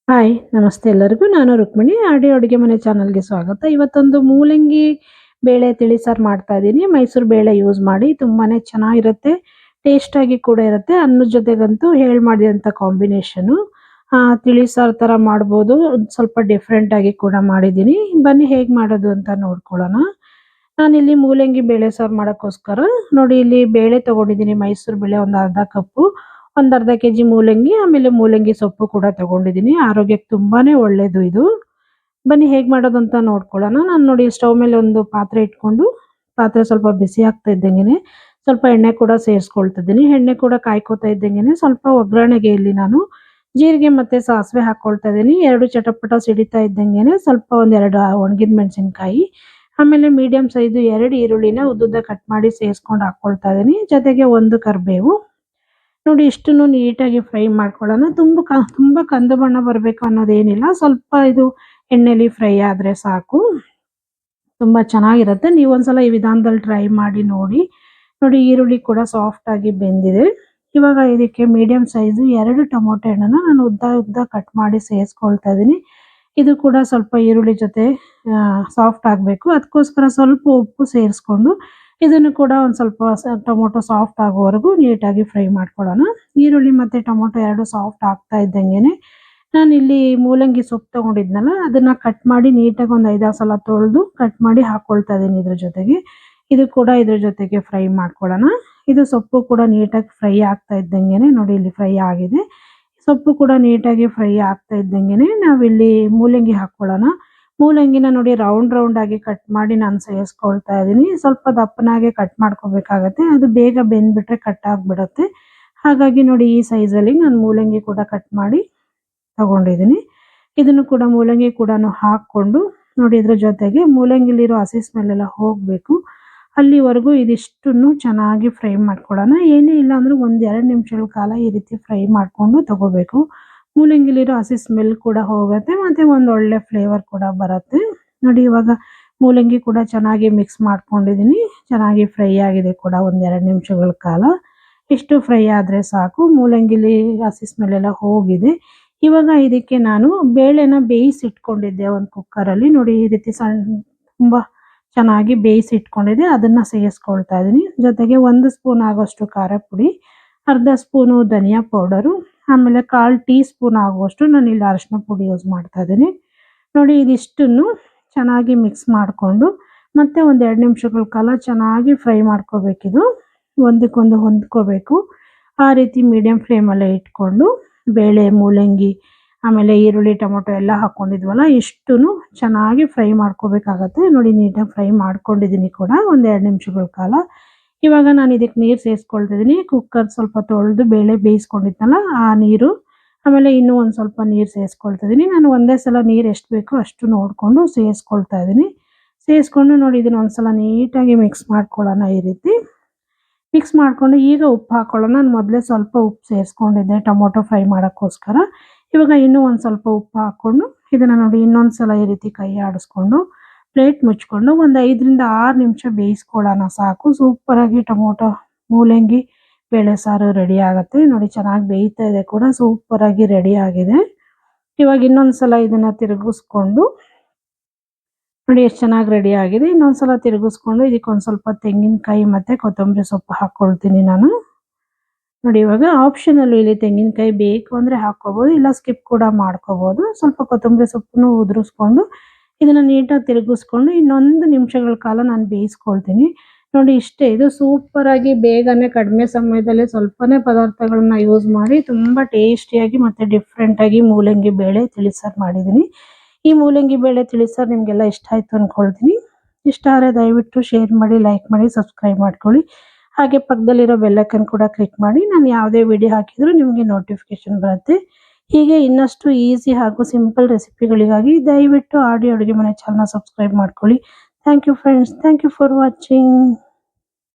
Hi ನಮಸ್ತೆ ಎಲ್ಲರಿಗೂ. ನಾನು ರುಕ್ಮಿಣಿ ಆಡಿ ಅಡುಗೆ ಮನೆ ಚಾನಲ್ಗೆ ಸ್ವಾಗತ. ಇವತ್ತೊಂದು ಮೂಲಂಗಿ ಬೇಳೆ ತಿಳಿಸಾರು ಮಾಡ್ತಾ ಇದ್ದೀನಿ. ಮೈಸೂರು ಬೇಳೆ ಯೂಸ್ ಮಾಡಿ ತುಂಬಾನೇ ಚೆನ್ನಾಗಿರುತ್ತೆ, ಟೇಸ್ಟ್ ಆಗಿ ಕೂಡ ಇರುತ್ತೆ. ಅನ್ನದ ಜೊತೆಗಂತೂ ಹೇಳ್ ಮಾಡಿದಂಥ ಕಾಂಬಿನೇಷನು. ತಿಳಿಸಾರು ಥರ ಮಾಡ್ಬೋದು, ಒಂದ್ ಸ್ವಲ್ಪ ಡಿಫ್ರೆಂಟ್ ಆಗಿ ಕೂಡ ಮಾಡಿದ್ದೀನಿ. ಬನ್ನಿ ಹೇಗೆ ಮಾಡೋದು ಅಂತ ನೋಡ್ಕೊಳ್ಳೋಣ. ನಾನಿಲ್ಲಿ ಮೂಲಂಗಿ ಬೇಳೆ ಸಾರು ಮಾಡೋಕ್ಕೋಸ್ಕರ ನೋಡಿ, ಇಲ್ಲಿ ಬೇಳೆ ತಗೊಂಡಿದ್ದೀನಿ. ಮೈಸೂರು ಬೇಳೆ ಒಂದು ಅರ್ಧ ಕಪ್ಪು, ಒಂದು ಅರ್ಧ ಕೆಜಿ ಮೂಲಂಗಿ, ಆಮೇಲೆ ಮೂಲಂಗಿ ಸೊಪ್ಪು ಕೂಡ ತಗೊಂಡಿದ್ದೀನಿ. ಆರೋಗ್ಯಕ್ಕೆ ತುಂಬಾನೇ ಒಳ್ಳೇದು ಇದು. ಬನ್ನಿ ಹೇಗೆ ಮಾಡೋದು ಅಂತ ನೋಡ್ಕೊಳ್ಳೋಣ. ನಾನು ನೋಡಿ ಸ್ಟವ್ ಮೇಲೆ ಒಂದು ಪಾತ್ರೆ ಇಟ್ಕೊಂಡು, ಪಾತ್ರೆ ಸ್ವಲ್ಪ ಬಿಸಿ ಆಗ್ತಾ ಇದ್ದಂಗೆನೆ ಸ್ವಲ್ಪ ಎಣ್ಣೆ ಕೂಡ ಸೇರಿಸ್ಕೊಳ್ತಿದ್ದೀನಿ. ಎಣ್ಣೆ ಕೂಡ ಕಾಯ್ಕೋತಾ ಇದ್ದಂಗೆನೆ ಸ್ವಲ್ಪ ಒಗ್ಗರಣೆಗೆ ಇಲ್ಲಿ ನಾನು ಜೀರಿಗೆ ಮತ್ತೆ ಸಾಸಿವೆ ಹಾಕೊಳ್ತಾ ಇದ್ದೀನಿ. ಎರಡು ಚಟಪಟ ಸಿಡಿತಾ ಇದ್ದಂಗೆನೆ ಸ್ವಲ್ಪ ಒಂದೆರಡು ಒಣಗಿದ ಮೆಣಸಿನಕಾಯಿ, ಆಮೇಲೆ ಮೀಡಿಯಂ ಸೈಜ್ ಎರಡು ಈರುಳ್ಳಿನ ಉದ್ದುದ್ದ ಕಟ್ ಮಾಡಿ ಸೇರಿಸ್ಕೊಂಡು ಹಾಕೊಳ್ತಾ ಇದ್ದೀನಿ. ಜೊತೆಗೆ ಒಂದು ಕರಿಬೇವು. ನೋಡಿ ಇಷ್ಟನ್ನು ನೀಟಾಗಿ ಫ್ರೈ ಮಾಡ್ಕೊಳ್ಳೋಣ. ತುಂಬ ಕಂದು ಬಣ್ಣ ಬರಬೇಕು ಅನ್ನೋದೇನಿಲ್ಲ. ಸ್ವಲ್ಪ ಇದು ಎಣ್ಣೆಲಿ ಫ್ರೈ ಆದರೆ ಸಾಕು, ತುಂಬ ಚೆನ್ನಾಗಿರುತ್ತೆ. ನೀವು ಒಂದ್ಸಲ ಈ ವಿಧಾನದಲ್ಲಿ ಟ್ರೈ ಮಾಡಿ ನೋಡಿ. ನೋಡಿ ಈರುಳ್ಳಿ ಕೂಡ ಸಾಫ್ಟ್ ಆಗಿ ಬೆಂದಿದೆ. ಇವಾಗ ಇದಕ್ಕೆ ಮೀಡಿಯಂ ಸೈಜು ಎರಡು ಟೊಮೊಟೊ ಹಣ್ಣನ್ನ ನಾನು ಉದ್ದ ಉದ್ದ ಕಟ್ ಮಾಡಿ ಸೇರಿಸ್ಕೊಳ್ತಾ ಇದ್ದೀನಿ. ಇದು ಕೂಡ ಸ್ವಲ್ಪ ಈರುಳ್ಳಿ ಜೊತೆ ಸಾಫ್ಟ್ ಆಗಬೇಕು. ಅದಕ್ಕೋಸ್ಕರ ಸ್ವಲ್ಪ ಉಪ್ಪು ಸೇರಿಸ್ಕೊಂಡು ಇದನ್ನು ಕೂಡ ಒಂದು ಸ್ವಲ್ಪ ಟೊಮೊಟೊ ಸಾಫ್ಟ್ ಆಗೋವರೆಗೂ ನೀಟಾಗಿ ಫ್ರೈ ಮಾಡ್ಕೊಳ್ಳೋಣ. ಈರುಳ್ಳಿ ಮತ್ತು ಟೊಮೊಟೊ ಎರಡು ಸಾಫ್ಟ್ ಆಗ್ತಾ ಇದ್ದಂಗೆನೆ ನಾನಿಲ್ಲಿ ಮೂಲಂಗಿ ಸೊಪ್ಪು ತೊಗೊಂಡಿದ್ನಲ್ಲ, ಅದನ್ನು ಕಟ್ ಮಾಡಿ ನೀಟಾಗಿ ಒಂದು 5-6 ಸಲ ತೊಳೆದು ಕಟ್ ಮಾಡಿ ಹಾಕ್ಕೊಳ್ತಾ ಇದ್ದೀನಿ ಇದ್ರ ಜೊತೆಗೆ. ಇದು ಕೂಡ ಇದ್ರ ಜೊತೆಗೆ ಫ್ರೈ ಮಾಡ್ಕೊಳ್ಳೋಣ. ಇದು ಸೊಪ್ಪು ಕೂಡ ನೀಟಾಗಿ ಫ್ರೈ ಆಗ್ತಾ ಇದ್ದಂಗೆನೆ ನೋಡಿ ಇಲ್ಲಿ ಫ್ರೈ ಆಗಿದೆ. ಸೊಪ್ಪು ಕೂಡ ನೀಟಾಗಿ ಫ್ರೈ ಆಗ್ತಾ ಇದ್ದಂಗೆನೆ ನಾವಿಲ್ಲಿ ಮೂಲಂಗಿ ಹಾಕ್ಕೊಳ್ಳೋಣ. ಮೂಲಂಗಿನ ನೋಡಿ ರೌಂಡ್ ರೌಂಡ್ ಆಗಿ ಕಟ್ ಮಾಡಿ ನಾನು ಸೇರಿಸ್ಕೊಳ್ತಾ ಇದ್ದೀನಿ. ಸ್ವಲ್ಪ ದಪ್ಪನಾಗೆ ಕಟ್ ಮಾಡ್ಕೋಬೇಕಾಗತ್ತೆ, ಅದು ಬೇಗ ಬೆಂದ್ಬಿಟ್ರೆ ಕಟ್ ಆಗಿಬಿಡುತ್ತೆ. ಹಾಗಾಗಿ ನೋಡಿ ಈ ಸೈಜಲ್ಲಿ ನಾನು ಮೂಲಂಗಿ ಕೂಡ ಕಟ್ ಮಾಡಿ ತಗೊಂಡಿದ್ದೀನಿ. ಇದನ್ನು ಕೂಡ ಮೂಲಂಗಿ ಕೂಡ ಹಾಕ್ಕೊಂಡು ನೋಡಿ ಇದ್ರ ಜೊತೆಗೆ ಮೂಲಂಗಿಲಿರೋ ಹಸಿ ಸ್ಮೆಲ್ ಎಲ್ಲ ಹೋಗಬೇಕು, ಅಲ್ಲಿವರೆಗೂ ಇದಿಷ್ಟನ್ನು ಚೆನ್ನಾಗಿ ಫ್ರೈ ಮಾಡ್ಕೊಳ್ಳೋಣ. ಏನೇ ಇಲ್ಲ ಅಂದರೂ 1-2 ನಿಮಿಷಗಳ ಕಾಲ ಈ ರೀತಿ ಫ್ರೈ ಮಾಡಿಕೊಂಡು ತಗೋಬೇಕು. ಮೂಲಂಗಿಲಿರೋ ಹಸಿ ಸ್ಮೆಲ್ ಕೂಡ ಹೋಗುತ್ತೆ, ಮತ್ತು ಒಂದು ಒಳ್ಳೆ ಫ್ಲೇವರ್ ಕೂಡ ಬರುತ್ತೆ. ನೋಡಿ ಇವಾಗ ಮೂಲಂಗಿ ಕೂಡ ಚೆನ್ನಾಗಿ ಮಿಕ್ಸ್ ಮಾಡ್ಕೊಂಡಿದ್ದೀನಿ. ಚೆನ್ನಾಗಿ ಫ್ರೈ ಆಗಿದೆ ಕೂಡ 1-2 ನಿಮಿಷಗಳ ಕಾಲ. ಇಷ್ಟು ಫ್ರೈ ಆದರೆ ಸಾಕು. ಮೂಲಂಗಿಲಿ ಹಸಿ ಸ್ಮೆಲ್ ಎಲ್ಲ ಹೋಗಿದೆ. ಇವಾಗ ಇದಕ್ಕೆ ನಾನು ಬೇಳೆನ ಬೇಯಿಸಿಟ್ಕೊಂಡಿದ್ದೆ ಒಂದು ಕುಕ್ಕರಲ್ಲಿ. ನೋಡಿ ಈ ರೀತಿ ತುಂಬ ಚೆನ್ನಾಗಿ ಬೇಯಿಸಿಟ್ಕೊಂಡಿದ್ದೆ, ಅದನ್ನು ಸೇರಿಸ್ಕೊಳ್ತಾ ಇದ್ದೀನಿ. ಜೊತೆಗೆ 1 ಸ್ಪೂನ್ ಆಗೋಷ್ಟು ಖಾರ ಪುಡಿ, ಅರ್ಧ ಸ್ಪೂನು ಧನಿಯಾ ಪೌಡರು, ಆಮೇಲೆ 1/4 ಟೀ ಸ್ಪೂನ್ ಆಗುವಷ್ಟು ನಾನು ಇಲ್ಲಿ ಅರಿಶಿನ ಪುಡಿ ಯೂಸ್ ಮಾಡ್ತಾ ಇದ್ದೀನಿ. ನೋಡಿ ಇದಿಷ್ಟನ್ನು ಚೆನ್ನಾಗಿ ಮಿಕ್ಸ್ ಮಾಡಿಕೊಂಡು ಮತ್ತೆ 1-2 ನಿಮಿಷಗಳ ಕಾಲ ಚೆನ್ನಾಗಿ ಫ್ರೈ ಮಾಡ್ಕೋಬೇಕಿದು. ಒಂದಕ್ಕೊಂದು ಹೊಂದ್ಕೋಬೇಕು. ಆ ರೀತಿ ಮೀಡಿಯಂ ಫ್ಲೇಮಲ್ಲೇ ಇಟ್ಕೊಂಡು ಬೇಳೆ, ಮೂಲಂಗಿ, ಆಮೇಲೆ ಈರುಳ್ಳಿ, ಟೊಮೊಟೊ ಎಲ್ಲ ಹಾಕ್ಕೊಂಡಿದ್ವಲ್ಲ ಇಷ್ಟನ್ನು ಚೆನ್ನಾಗಿ ಫ್ರೈ ಮಾಡ್ಕೋಬೇಕಾಗತ್ತೆ. ನೋಡಿ ನೀಟಾಗಿ ಫ್ರೈ ಮಾಡ್ಕೊಂಡಿದ್ದೀನಿ ಕೂಡ 1-2 ನಿಮಿಷಗಳ ಕಾಲ. ಇವಾಗ ನಾನು ಇದಕ್ಕೆ ನೀರು ಸೇರಿಸ್ಕೊಳ್ತಿದ್ದೀನಿ. ಕುಕ್ಕರ್ ಸ್ವಲ್ಪ ತೊಳೆದು ಬೇಳೆ ಬೇಯಿಸ್ಕೊಂಡಿದ್ನಲ್ಲ ಆ ನೀರು, ಆಮೇಲೆ ಇನ್ನೂ ಒಂದು ಸ್ವಲ್ಪ ನೀರು ಸೇರಿಸ್ಕೊಳ್ತಿದ್ದೀನಿ. ನಾನು ಒಂದೇ ಸಲ ನೀರು ಎಷ್ಟು ಬೇಕೋ ಅಷ್ಟು ನೋಡಿಕೊಂಡು ಸೇರಿಸ್ಕೊಳ್ತಾ ಇದ್ದೀನಿ. ಸೇರಿಸ್ಕೊಂಡು ನೋಡಿ ಇದನ್ನು ಒಂದ್ಸಲ ನೀಟಾಗಿ ಮಿಕ್ಸ್ ಮಾಡ್ಕೊಳ್ಳೋಣ. ಈ ರೀತಿ ಮಿಕ್ಸ್ ಮಾಡಿಕೊಂಡು ಈಗ ಉಪ್ಪು ಹಾಕ್ಕೊಳ್ಳೋಣ. ನಾನು ಮೊದಲೇ ಸ್ವಲ್ಪ ಉಪ್ಪು ಸೇರಿಸ್ಕೊಂಡಿದ್ದೆ ಟೊಮೊಟೊ ಫ್ರೈ ಮಾಡೋಕ್ಕೋಸ್ಕರ. ಇವಾಗ ಇನ್ನೂ ಒಂದು ಸ್ವಲ್ಪ ಉಪ್ಪು ಹಾಕ್ಕೊಂಡು ಇದನ್ನು ನೋಡಿ ಇನ್ನೊಂದು ಸಲ ಈ ರೀತಿ ಕೈ ಆಡಿಸ್ಕೊಂಡು ಪ್ಲೇಟ್ ಮುಚ್ಕೊಂಡು ಒಂದು 5-6 ನಿಮಿಷ ಬೇಯಿಸ್ಕೊಳ್ಳೋಣ ಸಾಕು. ಸೂಪರಾಗಿ ಟೊಮೊಟೊ ಮೂಲಂಗಿ ಬೇಳೆ ಸಾರು ರೆಡಿ ಆಗುತ್ತೆ. ನೋಡಿ ಚೆನ್ನಾಗಿ ಬೇಯ್ತಾ ಇದೆ ಕೂಡ, ಸೂಪರಾಗಿ ರೆಡಿ ಆಗಿದೆ. ಇವಾಗ ಇನ್ನೊಂದು ಸಲ ಇದನ್ನು ತಿರುಗಿಸ್ಕೊಂಡು ನೋಡಿ ಎಷ್ಟು ಚೆನ್ನಾಗಿ ರೆಡಿ ಆಗಿದೆ. ಇನ್ನೊಂದು ಸಲ ತಿರುಗಿಸ್ಕೊಂಡು ಇದಕ್ಕೆ ಒಂದು ಸ್ವಲ್ಪ ತೆಂಗಿನಕಾಯಿ ಮತ್ತು ಕೊತ್ತಂಬರಿ ಸೊಪ್ಪು ಹಾಕ್ಕೊಳ್ತೀನಿ ನಾನು. ನೋಡಿ ಇವಾಗ ಆಪ್ಷನಲ್ಲು, ಇಲ್ಲಿ ತೆಂಗಿನಕಾಯಿ ಬೇಕು ಅಂದರೆ ಹಾಕ್ಕೋಬೋದು, ಇಲ್ಲ ಸ್ಕಿಪ್ ಕೂಡ ಮಾಡ್ಕೋಬೋದು. ಸ್ವಲ್ಪ ಕೊತ್ತಂಬರಿ ಸೊಪ್ಪನ್ನು ಉದುರಿಸ್ಕೊಂಡು ಇದನ್ನು ನೀಟಾಗಿ ತಿರುಗಿಸ್ಕೊಂಡು ಇನ್ನೊಂದು ನಿಮಿಷಗಳ ಕಾಲ ನಾನು ಬೇಯಿಸ್ಕೊಳ್ತೀನಿ. ನೋಡಿ ಇಷ್ಟೇ, ಇದು ಸೂಪರಾಗಿ ಬೇಗನೆ ಕಡಿಮೆ ಸಮಯದಲ್ಲಿ ಸ್ವಲ್ಪನೇ ಪದಾರ್ಥಗಳನ್ನ ಯೂಸ್ ಮಾಡಿ ತುಂಬ ಟೇಸ್ಟಿಯಾಗಿ ಮತ್ತು ಡಿಫ್ರೆಂಟಾಗಿ ಮೂಲಂಗಿ ಬೇಳೆ ತಿಳಿಸಾರು ಮಾಡಿದ್ದೀನಿ. ಈ ಮೂಲಂಗಿ ಬೇಳೆ ತಿಳಿಸಾರು ನಿಮಗೆಲ್ಲ ಇಷ್ಟ ಆಯಿತು ಅಂದ್ಕೊಳ್ತೀನಿ. ಇಷ್ಟ ಆದರೆ ದಯವಿಟ್ಟು ಶೇರ್ ಮಾಡಿ, ಲೈಕ್ ಮಾಡಿ, ಸಬ್ಸ್ಕ್ರೈಬ್ ಮಾಡ್ಕೊಳ್ಳಿ. ಹಾಗೆ ಪಕ್ಕದಲ್ಲಿರೋ ಬೆಲ್ ಐಕಾನ್ ಕೂಡ ಕ್ಲಿಕ್ ಮಾಡಿ, ನಾನು ಯಾವುದೇ ವಿಡಿಯೋ ಹಾಕಿದರೂ ನಿಮಗೆ ನೋಟಿಫಿಕೇಶನ್ ಬರುತ್ತೆ. ಹೀಗೆ ಇನ್ನಷ್ಟು ಈಸಿ ಹಾಗೂ ಸಿಂಪಲ್ ರೆಸಿಪಿಗಳಿಗಾಗಿ ದಯವಿಟ್ಟು ಆಡಿ ಅಡುಗೆ ಮನೆ ಚಾನಲ್ನ ಸಬ್ಸ್ಕ್ರೈಬ್ ಮಾಡ್ಕೊಳ್ಳಿ. Thank you friends. Thank you for watching.